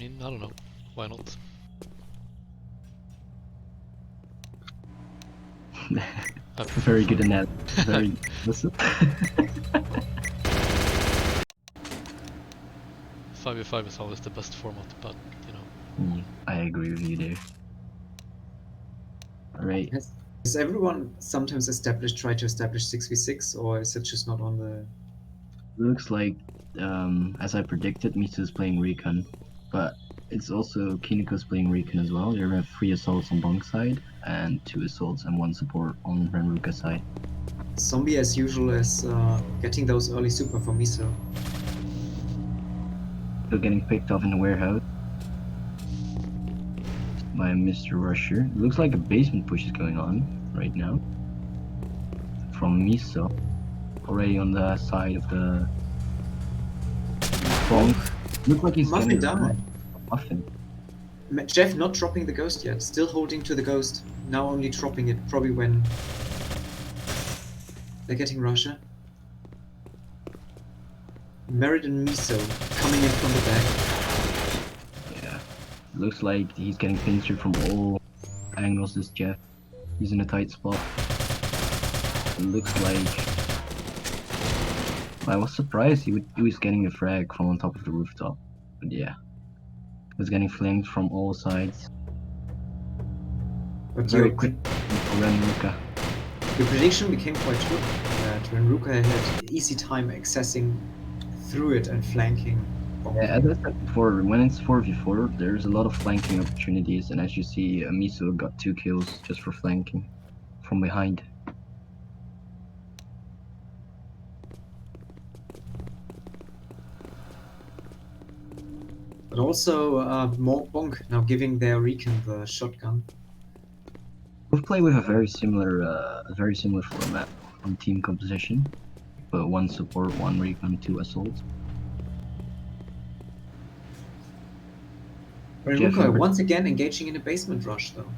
mean, I don't know. Why not? Very good analysis. Very listen. 5v5 is always the best format, but you know. I agree with you there. Alright. Has everyone sometimes tried to establish 6v6, or is it just not on the... Looks like, as I predicted, Misu is playing Recon, but it's also Kineko's playing Recon as well. They have 3 assaults on BONK side, and 2 assaults and 1 support on Renruka side. Zombie, as usual, is getting those early super for Miso. Still getting picked off in the warehouse by Mr. Rusher. It looks like a basement push is going on right now from Miso. Already on the side of the BONK. Looks like he's Muffin getting down. Muffin. Jeff not dropping the ghost yet, still holding to the ghost. Now only dropping it, probably when they're getting Russia. Merit and Miso coming in from the back. Yeah. Looks like he's getting pincered from all angles, this Jeff. He's in a tight spot. It looks like... I was surprised he was getting a frag from on top of the rooftop. But yeah. He was getting flanked from all sides. But Very your, quick for Renruka. your prediction became quite true. That Renruka had easy time accessing through it and flanking. Yeah, as I said before, when it's 4v4, there's a lot of flanking opportunities, and as you see, Miso got 2 kills just for flanking from behind. But also more BONK now giving their Recon the shotgun. Both play with a very similar format on team composition, but 1 support, 1 recon, 2 assault. Renruka once again engaging in a basement rush though.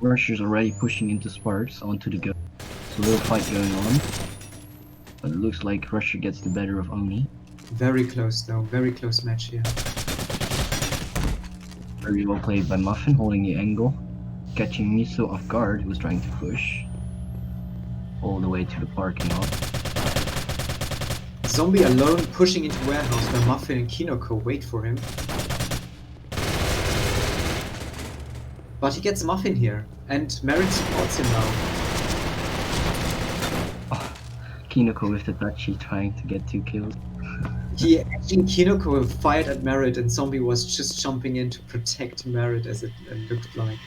Rushers already pushing into Sparks onto the go. It's a little fight going on, but it looks like Rusher gets the better of Oni. Very close though, very close match here. Very well played by Muffin, holding the angle, catching Miso off guard, who was trying to push all the way to the parking lot. Zombie alone pushing into warehouse where Muffin and Kinoko wait for him. But he gets Muffin here, and Merit supports him now. Oh, Kinoko with the touchy trying to get 2 kills. Actually, Kinoko fired at Merit and Zombie was just jumping in to protect Merit as it looked like.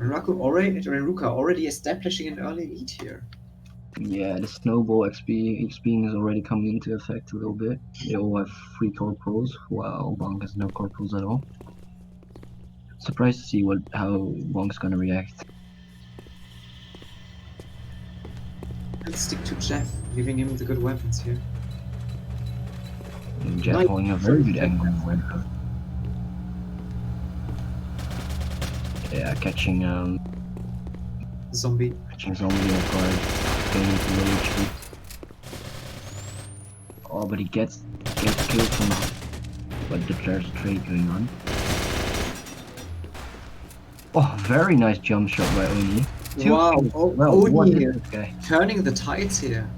Renruka already establishing an early lead here. Yeah, the snowball XP is already coming into effect a little bit. They all have 3 corporals, while BONK has no corporals at all. Surprised to see how BONK's gonna react. Let's stick to Jeff, giving him the good weapons here. And Jeff holding a very good angle in the window. Yeah, catching Zombie. Zombie off guard, going into low HP. Oh, but he gets killed from that. But there's a trade going on. Oh, very nice jump shot by Oni. Wow, What Oni is this guy? turning the tides here.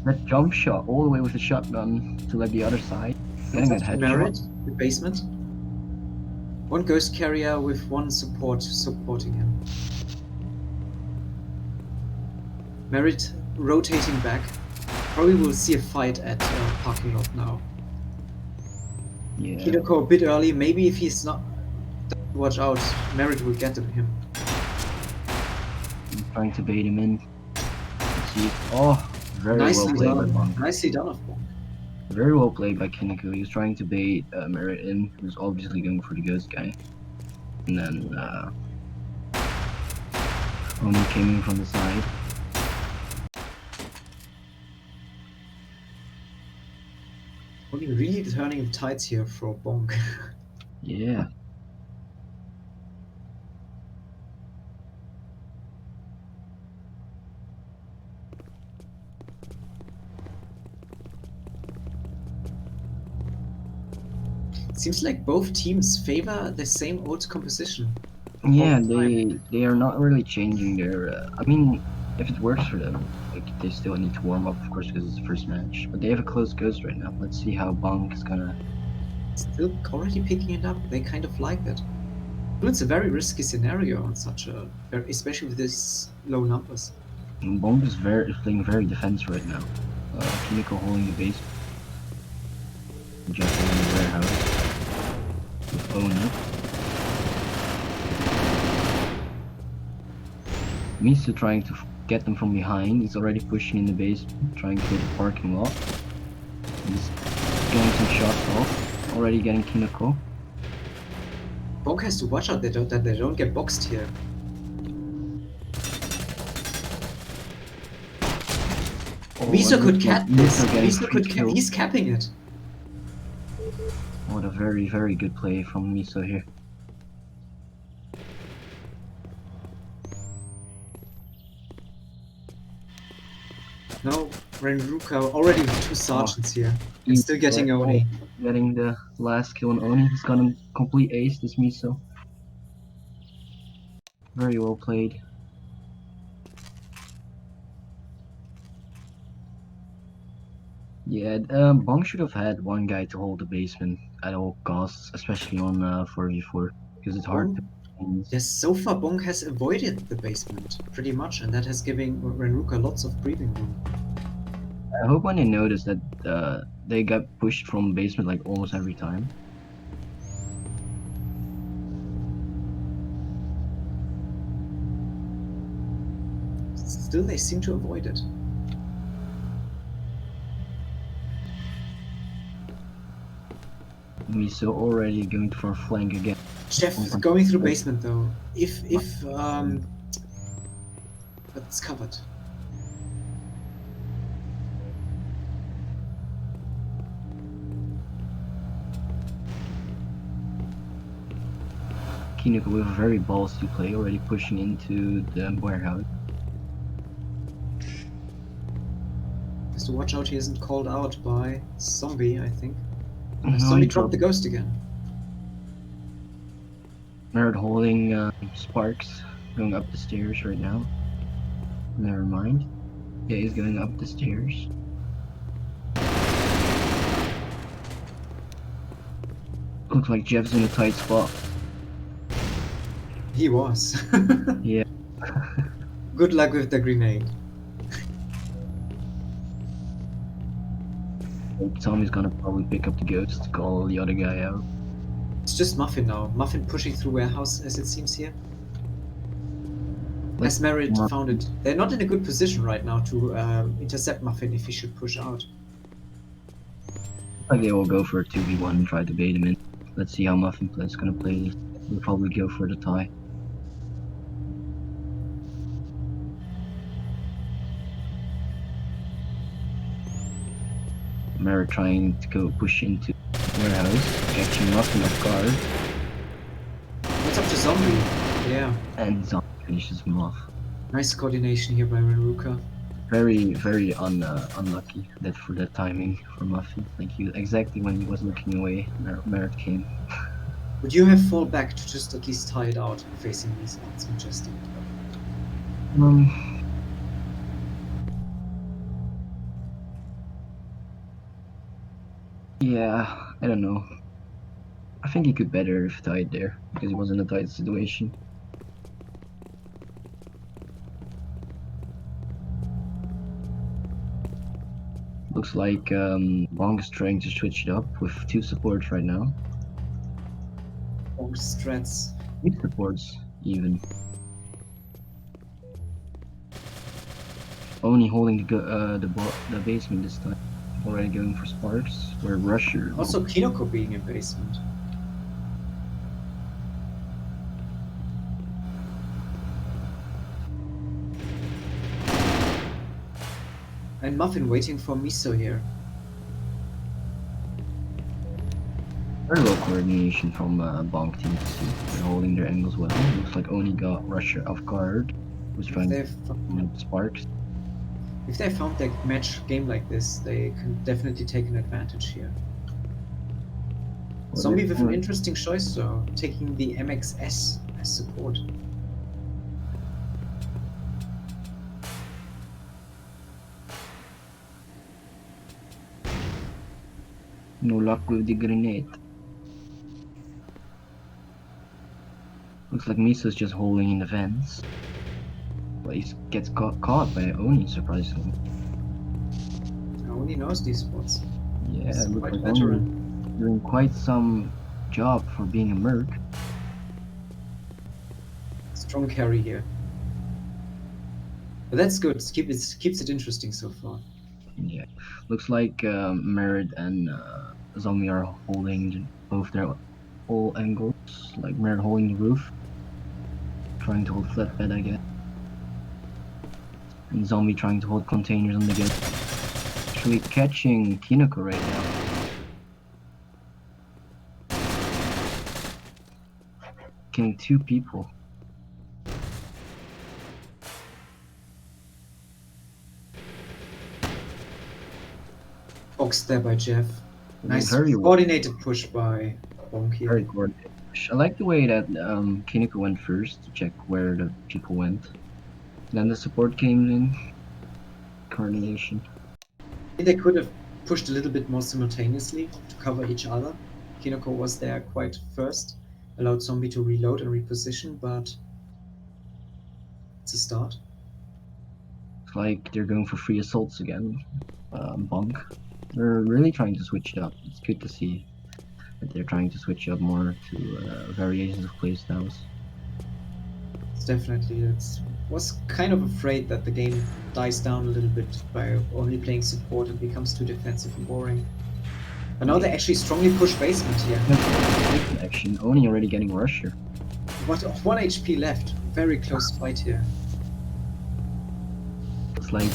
That jump shot all the way with the shotgun to like the other side. Getting that headshot. Merit, the basement. 1 ghost carrier with 1 supporting him. Merit rotating back. Probably will see a fight at parking lot now. Yeah. Kinoko a bit early. Maybe if he's not, watch out. Merit will get him. I'm trying to bait him in. Let's see. Oh, very Nicely well played by done. BONK. Nicely done of BONK. Very well played by Kineko. He was trying to bait Merit in, who was obviously going for the ghost guy. And then Oni came in from the side. Oni really turning the tides here for BONK. Yeah. Seems like both teams favor the same old composition. Yeah, the time. they are not really changing their. I mean, if it works for them, like they still need to warm up, of course, because it's the first match. But they have a close ghost right now. Let's see how BONK is gonna. Still already picking it up. They kind of like it. But it's a very risky scenario on such a, especially with these low numbers. BONK is playing very defense right now. Kimiko holding the base, jumping in the warehouse with Oni. Misu trying to get them from behind. He's already pushing in the base, trying to hit the parking lot. He's getting some shots off. Already getting Kinoko. BONK has to watch out that they don't get boxed here. Oh, Miso and could looks like cap this. getting Miso free could kill. he's capping it. What a very, very good play from Miso here. No, Renruka already with two sergeants here. And He's still getting Oni. Getting the last kill on Oni. He's gonna complete ace this Miso. Very well played. Yeah, BONK should have had one guy to hold the basement at all costs, especially on 4v4, because it's hard to. Yes, so far BONK has avoided the basement, pretty much, and that has given Renruka lots of breathing room. I hope when they notice that they got pushed from basement like almost every time. Still, they seem to avoid it. Miso already going for a flank again. Jeff is going through basement though. But it's covered. Kinoko with a very ballsy play, already pushing into the warehouse. Has to watch out he isn't called out by Zombie, I think. No, Zombie dropped the ghost again. Merit holding Sparks, going up the stairs right now. Never mind. Yeah, he's going up the stairs. Looks like Jeff's in a tight spot. He was. Yeah. Good luck with the grenade. Tommy's gonna probably pick up the ghost to call the other guy out. It's just Muffin now. Muffin pushing through warehouse as it seems here. As Merit found it. They're not in a good position right now to intercept Muffin if he should push out. Like they will go for a 2v1 and try to bait him in. Let's see how Muffin is gonna play this. We'll probably go for the tie. Merit trying to go push into warehouse, catching Muffin off guard. What's up to Zombie? Yeah. And Zombie finishes him off. Nice coordination here by Renruka. Very, very unlucky that for that timing for Muffin. Like exactly when he was looking away, Merit came. Would you have fall back to just at least tie it out facing these odds, Majestic? Yeah, I don't know. I think he could better if tied there, because he was in a tight situation. Looks like BONK is trying to switch it up with two supports right now. Or strats. Three supports, even. Only holding the basement this time. Already going for Sparks. We're Rusher. Also Kinoko being in basement. And Muffin waiting for Miso here. Very low coordination from BONK team to see. They're holding their angles well. Looks like Oni got Rusher off guard. Was trying to Sparks. If they found their match game like this, they can definitely take an advantage here. Zombie with an interesting choice though, taking the MXS as support. No luck with the grenade. Looks like Misa's just holding in the fence. But he gets caught by Oni, surprisingly. Only knows these spots. Yeah, He's looks quite like veteran. Oni doing quite some job for being a merc. Strong carry here. But that's good. Keeps it interesting so far. Yeah, looks like Merit and Zombie are holding both their all angles. Like Merit holding the roof, trying to hold flatbed, I guess. And Zombie trying to hold containers on the gate. Actually catching Kinoko right now. Killing 2 people. Box there by Jeff. Nice Very coordinated push by BONK here. Very coordinated. I like the way that Kinoko went first to check where the people went. Then the support came in. Coordination. They could have pushed a little bit more simultaneously to cover each other. Kinoko was there quite first, allowed Zombie to reload and reposition, but it's a start. It's like they're going for free assaults again. BONK. They're really trying to switch it up. It's good to see that they're trying to switch up more to variations of playstyles. It's definitely. Was kind of afraid that the game dies down a little bit by only playing support and becomes too defensive and boring. But now they actually strongly push basement here. Action. Oni already getting rusher. What 1 HP left. Very close fight here. It's like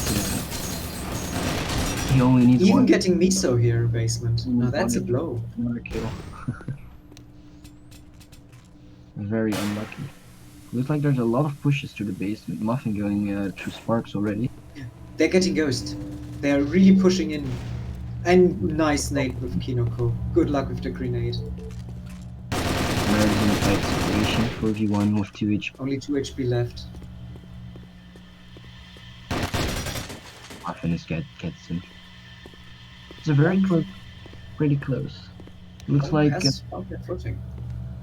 he only needs Even one. getting Miso here in basement. Now that's a blow. Another kill. Very unlucky. Looks like there's a lot of pushes to the basement. Muffin going through sparks already. They're getting ghost. They're really pushing in. And nice nade with Kinoko. Good luck with the grenade. Merit's in a tight situation. 4v1 with 2 HP. Only 2 HP left. Muffin gets him. It's a very close, pretty close. Looks like floating.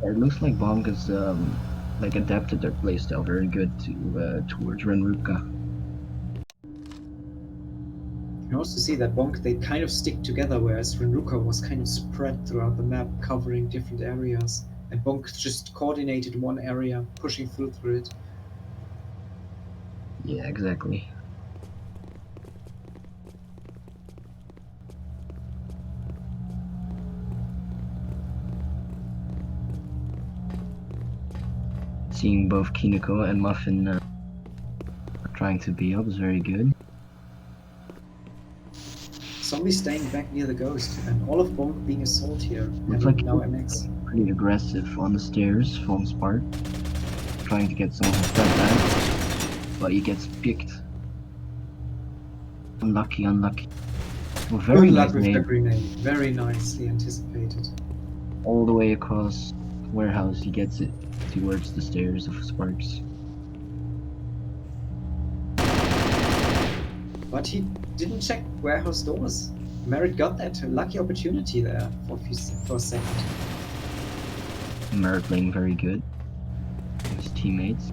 it looks like BONK has like adapted their playstyle very good to towards Renruka. You can also see that BONK, they kind of stick together, whereas Renruka was kind of spread throughout the map, covering different areas. And BONK just coordinated one area, pushing through it. Yeah, exactly. Seeing both Kinoko and Muffin trying to be up is very good. Zombie staying back near the ghost, and all of BONK being assault here. Looks And like now MX. pretty aggressive on the stairs from Spark, trying to get some of his stuff back, but he gets picked. Unlucky. Well, very Good nice luck with the nade. grenade. Very nicely anticipated. All the way across warehouse, he gets it towards the stairs of Sparks. But he didn't check warehouse doors. Merit got that lucky opportunity there for a second. Merit playing very good. His teammates.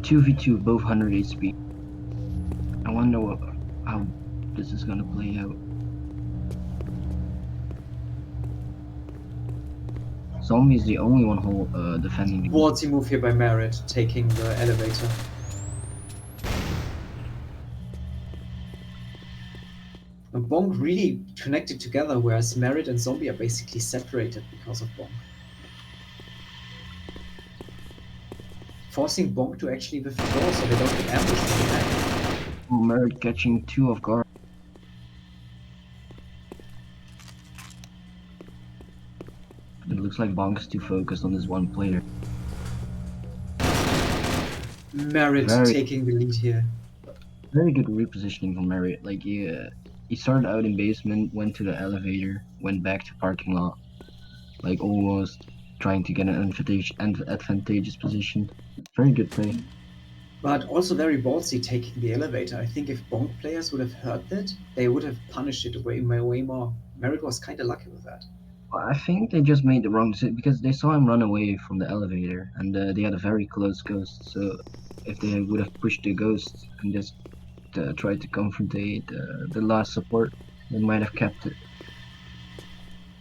2v2, both 100 HP. I wonder how this is gonna play out. Zombie is the only one defending the Ballsy move here by Merit, taking the elevator. And BONK really connected together, whereas Merit and Zombie are basically separated because of BONK. Forcing BONK to actually withdraw so they don't get ambushed from the back. Merit catching 2 off guard. It looks like BONK's too focused on this one player. Merit taking the lead here. Very good repositioning from Merit. Like he He started out in basement, went to the elevator, went back to parking lot, like almost trying to get an advantageous position. Very good play. But also very ballsy taking the elevator. I think if Bonk players would have heard that, they would have punished it way more. Merritt was kind of lucky with that. I think they just made the wrong decision because they saw him run away from the elevator, and they had a very close ghost. So if they would have pushed the ghost and just tried to confrontate the last support, they might have kept it.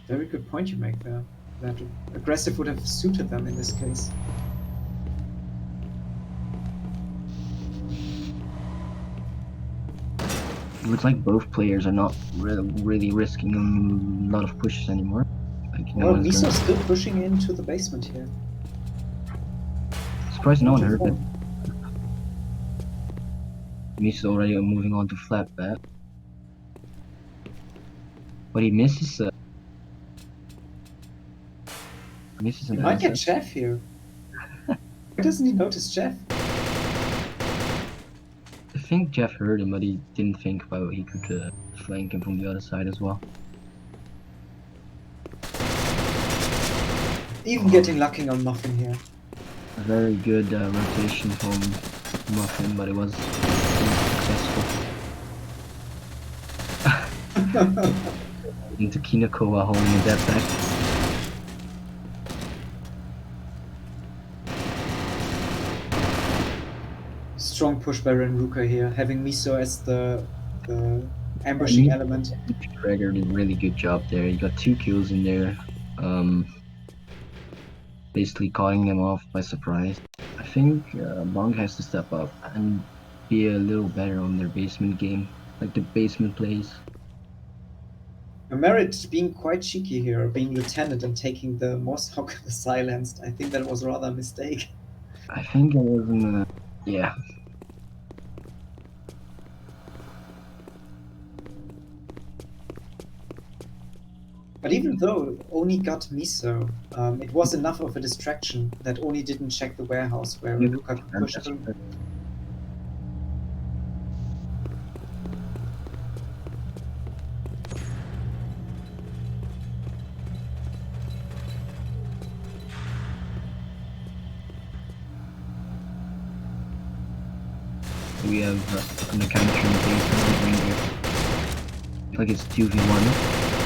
Very good point you make there. That aggressive would have suited them in this case. It looks like both players are not really risking a lot of pushes anymore. Like no Well, one's Miso's going. still pushing into the basement here. Surprised no one heard it. Miso's already moving on to flat bat, but he misses. Misses He an might get asset. Jeff here. Why doesn't he notice Jeff? I think Jeff heard him, but he didn't think about he could flank him from the other side as well. Even getting lucky on Muffin here. A very good rotation from Muffin, but it was unsuccessful. Into Kinoko while holding a dead back. Strong push by Renruka here, having Miso as the ambushing element. Gregor did a really good job there. He got 2 kills in there, basically caught them off by surprise. I think BONK has to step up and be a little better on their basement game, like the basement plays. Merritt being quite cheeky here, being lieutenant and taking the Mosshawk silenced. I think that was rather a mistake. I think it was yeah. But even though Oni got Miso, it was enough of a distraction that Oni didn't check the warehouse where Renruka could push through. We have an encounter in the basement. Like it's 2v1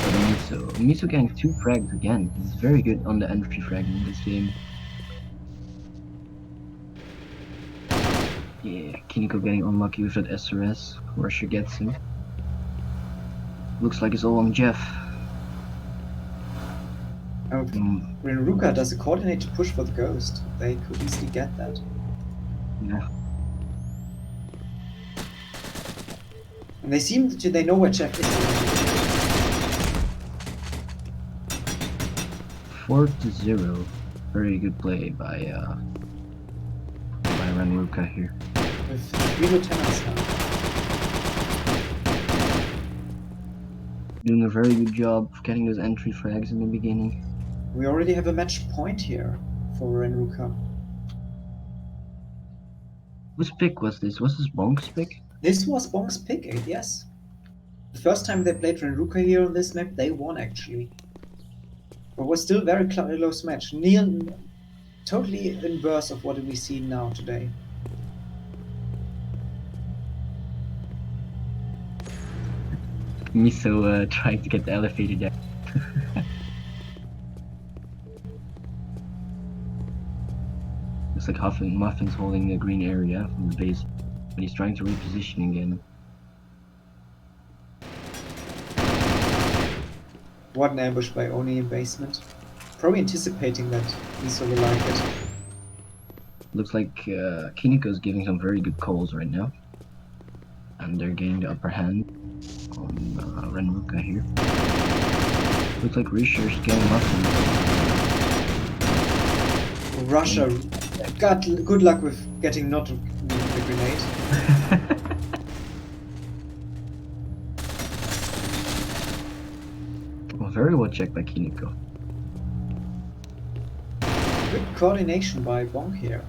for Miso. Miso getting 2 frags again. He's very good on the entry frag in this game. Yeah, Kiniko getting unlucky with that SRS. Russia gets him. Looks like it's all on Jeff. Renruka does a coordinated push for the ghost. They could easily get that. Yeah. And they know where Jeff is. 4-0. Very good play by Renruka here. With 3 lieutenants now. Doing a very good job of getting those entry frags in the beginning. We already have a match point here for Renruka. Whose pick was this? Was this BONK's pick? This was Bonk's pick, yes. The first time they played Renruka here on this map, they won actually. But was still very close match. Totally inverse of what we see now today. Miso trying to get the elevator there. Looks like Muffin's holding the green area from the base, but he's trying to reposition again. What an ambush by Oni in basement. Probably anticipating that Miso will like it. Looks like Kiniko's giving some very good calls right now. And they're getting the upper hand on Renruka here. Looks like Risher's getting Muffin. Russia got good luck with getting not the grenade. Well, very well checked by Kiniko. Good coordination by Bonk here.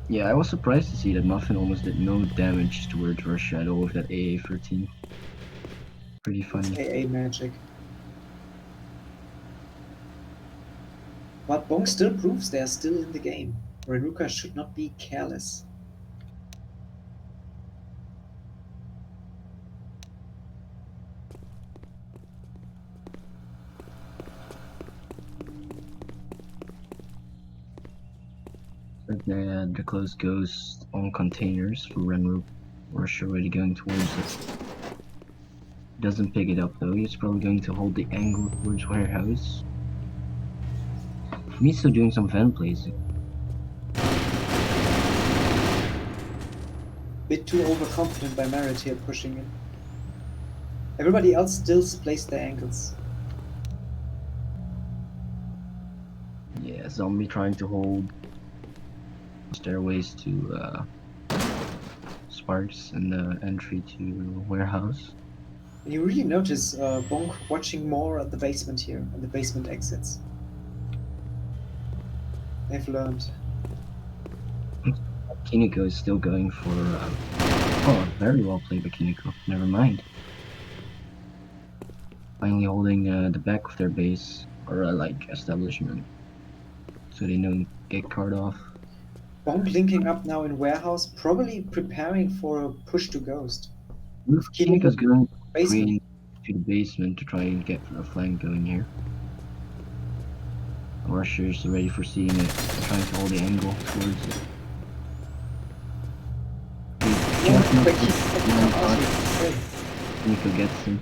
Yeah, I was surprised to see that Muffin almost did no damage towards Russia at all with that AA-13. Pretty funny. AA magic. But BONK still proves they are still in the game. Renruka should not be careless. Like the close ghost on containers for Renruka. Russia already going towards it. Doesn't pick it up though. He's probably going to hold the angle towards warehouse. Miso doing some fan placing. Bit too overconfident by Merit here pushing in. Everybody else still placed their ankles. Yeah, zombie trying to hold stairways to Sparks and the entry to warehouse. And you really notice BONK watching more at the basement here, and the basement exits. They've learned. Kiniko is still going for oh, very well played by Kiniko. Never mind. Finally holding the back of their base or like establishment, so they don't get card off. BONK linking up now in warehouse, probably preparing for a push to ghost. Kiniko's going Basement. green to the basement to try and get a flank going here. Rushers ready for seeing it, trying to hold the angle towards it. Kiniko gets him.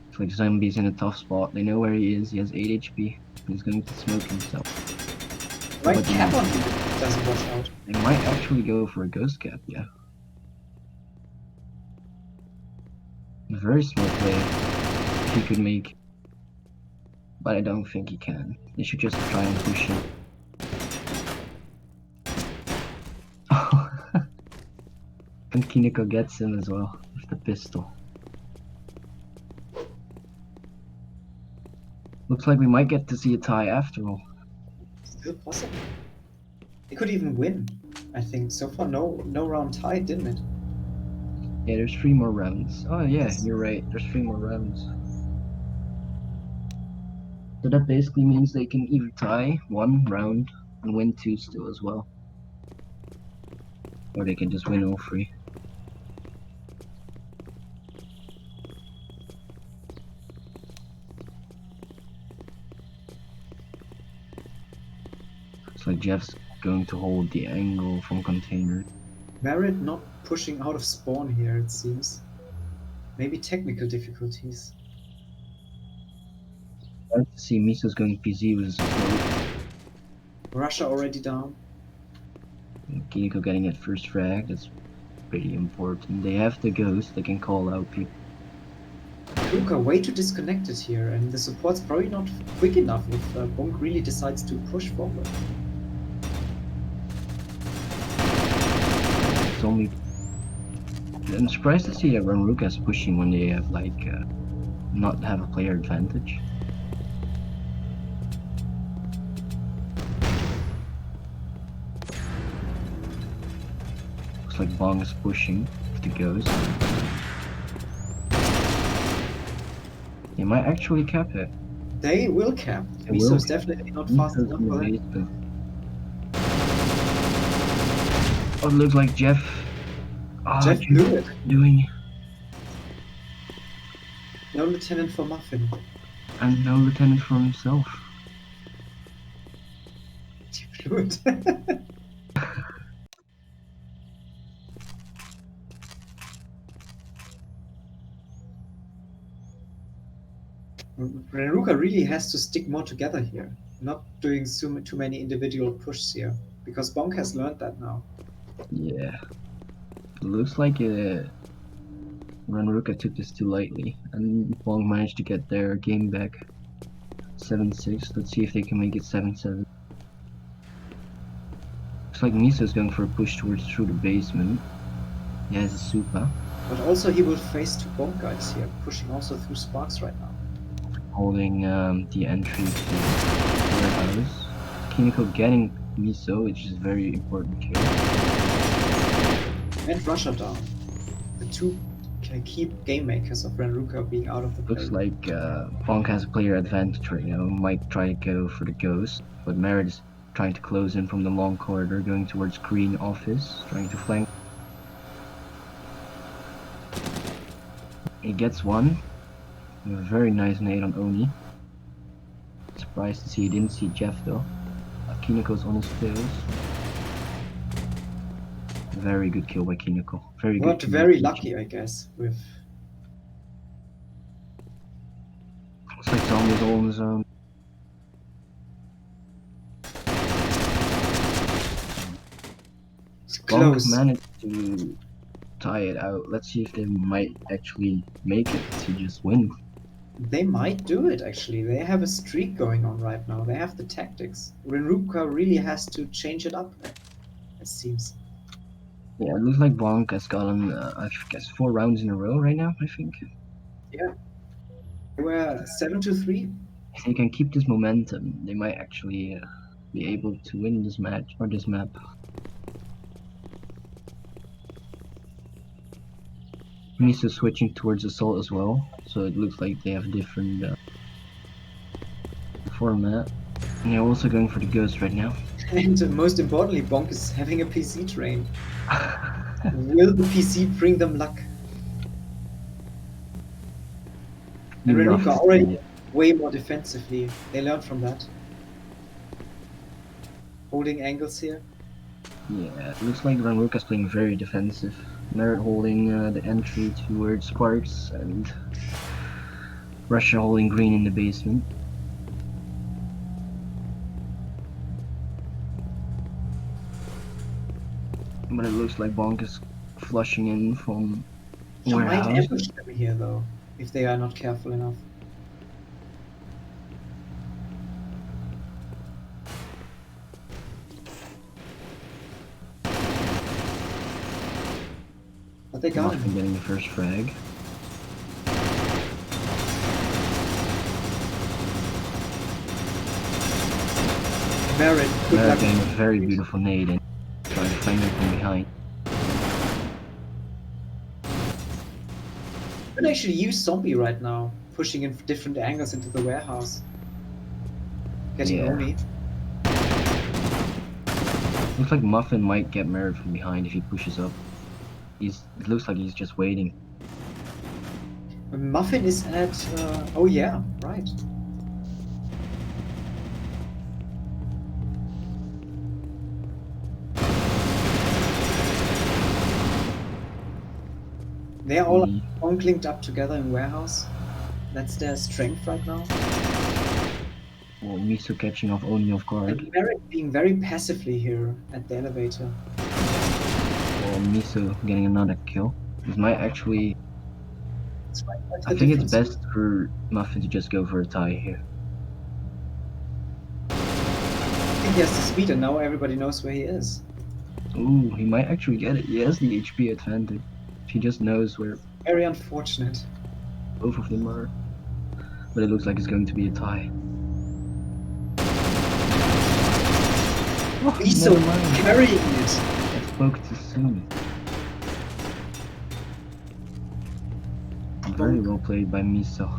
It's like Zombie's in a tough spot. They know where he is. He has 8 HP. He's going to smoke himself. Right cap on him doesn't watch out. They might actually go for a ghost cap, yeah. A very small play he could make. But I don't think he can. They should just try and push him. And Kiniko gets him as well with the pistol. Looks like we might get to see a tie after all. Still possible. They could even win. I think so far no round tied, didn't it? Yeah, there's 3 more rounds. Oh yeah, Yes. you're right. There's 3 more rounds. So that basically means they can either tie 1 round and win 2 still as well. Or they can just win all 3. So Jeff's going to hold the angle from container. Merit not pushing out of spawn here, it seems. Maybe technical difficulties. I like to see Miso's going PZ with his approach. Russia already down. Kiniko getting at first frag, that's pretty important. They have the ghost, they can call out people. Renruka way too disconnected here, and the support's probably not quick enough if BONK really decides to push forward. It's only... I'm surprised to see that Renruka's pushing when they have like not have a player advantage. Looks like Bong is pushing with the ghost. They might actually cap it. They will cap. They Miso will is definitely not fast Miso's enough in the for that. basement. Oh, it looks like Jeff. Ah, Jeff blew it. Doing No lieutenant for Muffin. and no lieutenant for himself. He blew it. Renruka really has to stick more together here, not doing too many individual pushes here, because BONK has learned that now. Yeah. It looks like Renruka took this too lightly, and Bong managed to get their game back. 7-6. Let's see if they can make it 7-7. Looks like Miso's going for a push towards through the basement. He has a super. But also he will face 2 BONK guys here, pushing also through Sparks right now. Holding the entry to warehouse. Kiniko getting Miso, which is a very important kill. And Russia down. The 2 key game makers of Renruka being out of the play. Looks like BONK has a player advantage right now. Might try to go for the ghost, but Merit is trying to close in from the long corridor, going towards green office, trying to flank. He gets one. A very nice nade on Oni. Surprised to see he didn't see Jeff though. Kiniko's on his tails. Very good kill by Kiniko. Very Not good. very lucky, I guess, with Looks like Zombie's all on his own. it's BONK close. managed to tie it out. Let's see if they might actually make it to just win. They might do it, actually. They have a streak going on right now. They have the tactics. Renruka really has to change it up, it seems. Yeah, it looks like BONK has gotten, I guess, 4 rounds in a row right now, I think. Yeah. They were 7-3. If they can keep this momentum, they might actually be able to win this match, or this map. Miso switching towards Assault as well, so it looks like they have a different format. And they're also going for the Ghost right now. And most importantly, BONK is having a PC train. Will the PC bring them luck? And You love Renruka to already see it. way more defensively. They learned from that. Holding angles here. Yeah, it looks like Renruka's playing very defensive. Merit holding the entry towards Sparks, and Russia holding green in the basement. But it looks like BONK is flushing in from They might warehouse. ambush them here, though, if they are not careful enough. But they got Muffin him. getting the first frag. Merit, good Merit luck. getting a very beautiful nade and trying to flank him from behind. Could actually use Zombie right now, pushing in different angles into the warehouse. Getting Yeah. Oni. Looks like Muffin might get Merit from behind if he pushes up. It looks like he's just waiting. Muffin is at. Oh, yeah, right. They are all linked up together in warehouse. That's their strength right now. Well, Miso catching off Oni off guard. And Merit being very passively here at the elevator. Well, Miso getting another kill. This might actually... That's right, that's I the think it's difference. best for Muffin to just go for a tie here. I think he has the speed, and now everybody knows where he is. Ooh, he might actually get it. He has the HP advantage. He just knows where Very unfortunate. both of them are. But it looks like it's going to be a tie. Oh, He's so never mind. carrying it. I spoke too soon. Very well played by Miso.